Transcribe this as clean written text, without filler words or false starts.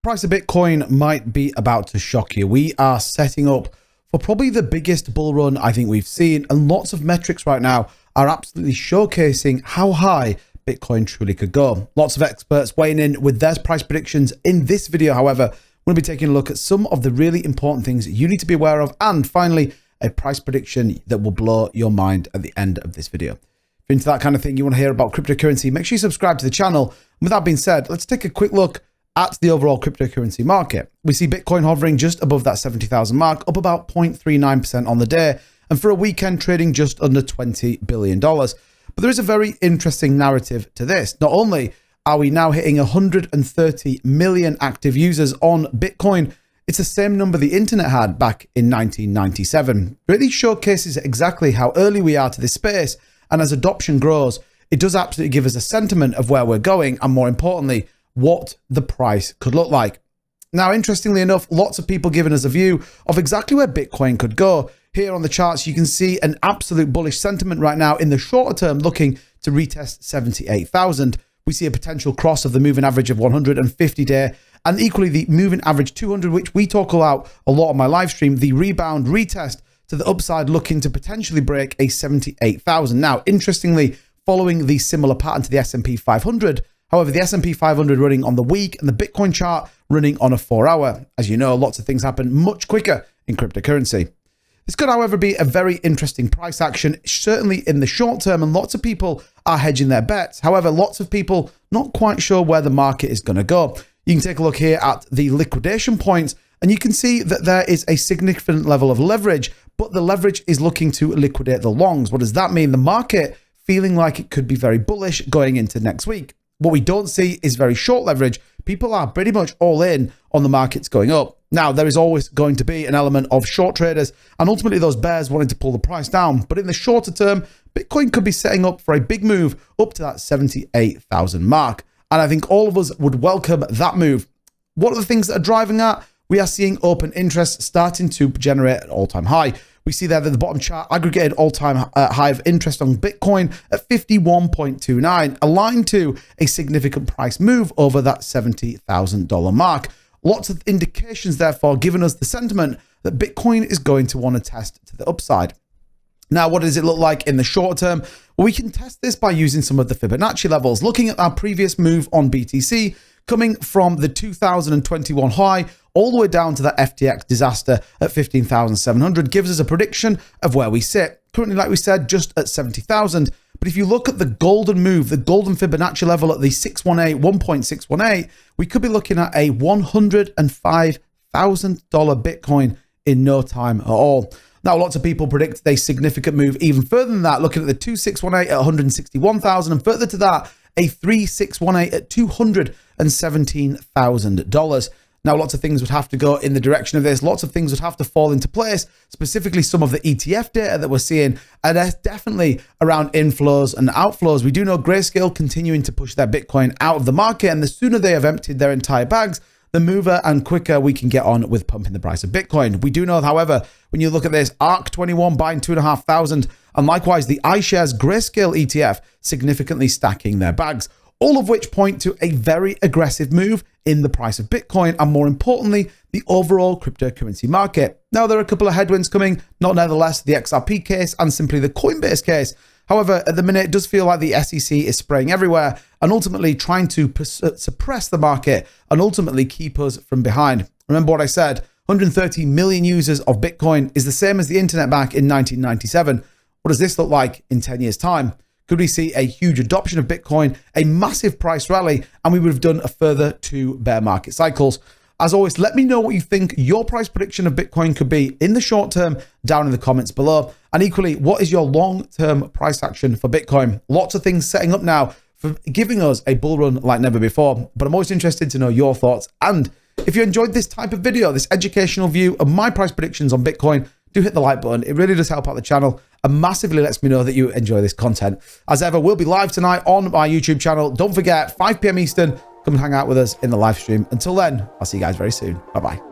Price of Bitcoin might be about to shock you. We are setting up for probably the biggest bull run I think we've seen, and lots of metrics right now are absolutely showcasing how high Bitcoin truly could go. Lots of experts weighing in with their price predictions. In this video, however, we'll be taking a look at some of the really important things you need to be aware of, and finally, a price prediction that will blow your mind at the end of this video. If you're into that kind of thing, you want to hear about cryptocurrency, make sure you subscribe to the channel. And with that being said, let's take a quick look at the overall cryptocurrency market. We see Bitcoin hovering just above that 70,000 mark, up about 0.39% on the day, and for a weekend trading just under $20 billion. But there is a very interesting narrative to this. Not only are we now hitting 130 million active users on Bitcoin, it's the same number the internet had back in 1997. It really showcases exactly how early we are to this space, and as adoption grows, it does absolutely give us a sentiment of where we're going, and more importantly, what the price could look like. Now, interestingly enough, lots of people giving us a view of exactly where Bitcoin could go. Here on the charts, you can see an absolute bullish sentiment right now in the shorter term, looking to retest 78,000. We see a potential cross of the moving average of 150-day, and equally the moving average 200, which we talk about a lot on my live stream, the rebound retest to the upside, looking to potentially break a 78,000. Now, interestingly, following the similar pattern to the S&P 500, however, the S&P 500 running on the week and the Bitcoin chart running on a 4-hour. As you know, lots of things happen much quicker in cryptocurrency. This could, however, be a very interesting price action, certainly in the short term, and lots of people are hedging their bets. However, lots of people not quite sure where the market is going to go. You can take a look here at the liquidation points, and you can see that there is a significant level of leverage, but the leverage is looking to liquidate the longs. What does that mean? The market feeling like it could be very bullish going into next week. What we don't see is very short leverage. People are pretty much all in on the markets going up. Now, there is always going to be an element of short traders and ultimately those bears wanting to pull the price down. But in the shorter term, Bitcoin could be setting up for a big move up to that 78,000 mark. And I think all of us would welcome that move. What are the things that are driving that? We are seeing open interest starting to generate an all-time high. We see there that the bottom chart aggregated all-time high of interest on Bitcoin at 51.29, aligned to a significant price move over that $70,000 mark. Lots of indications, therefore, giving us the sentiment that Bitcoin is going to want to test to the upside. Now, what does it look like in the short term? Well, we can test this by using some of the Fibonacci levels, looking at our previous move on BTC, coming from the 2021 high all the way down to that FTX disaster at 15,700, gives us a prediction of where we sit. Currently, like we said, just at 70,000. But if you look at the golden move, the golden Fibonacci level at the 1.618, we could be looking at a $105,000 Bitcoin in no time at all. Now, lots of people predict a significant move even further than that, looking at the 2618 at 161,000, and further to that, a 3618 at $217,000. Now, lots of things would have to go in the direction of this. Lots of things would have to fall into place, specifically some of the ETF data that we're seeing, and that's definitely around inflows and outflows. We do know Grayscale continuing to push their Bitcoin out of the market, and the sooner they have emptied their entire bags, the mover and quicker we can get on with pumping the price of Bitcoin. We do know, however, when you look at this, ARK21 buying 2,500, and likewise the iShares Grayscale ETF significantly stacking their bags, all of which point to a very aggressive move in the price of Bitcoin, and more importantly, the overall cryptocurrency market. Now, there are a couple of headwinds coming, not nevertheless the XRP case and simply the Coinbase case. However, at the minute, it does feel like the SEC is spraying everywhere and ultimately trying to suppress the market and ultimately keep us from behind. Remember what I said, 130 million users of Bitcoin is the same as the internet back in 1997. What does this look like in 10 years' time? Could we see a huge adoption of Bitcoin, a massive price rally, and we would have done a further 2 bear market cycles? As always, let me know what you think your price prediction of Bitcoin could be in the short term down in the comments below. And equally, what is your long-term price action for Bitcoin? Lots of things setting up now for giving us a bull run like never before. But I'm always interested to know your thoughts. And if you enjoyed this type of video, this educational view of my price predictions on Bitcoin, do hit the like button. It really does help out the channel and massively lets me know that you enjoy this content. As ever, we'll be live tonight on my YouTube channel. Don't forget, 5 p.m. Eastern, come and hang out with us in the live stream. Until then, I'll see you guys very soon. Bye-bye.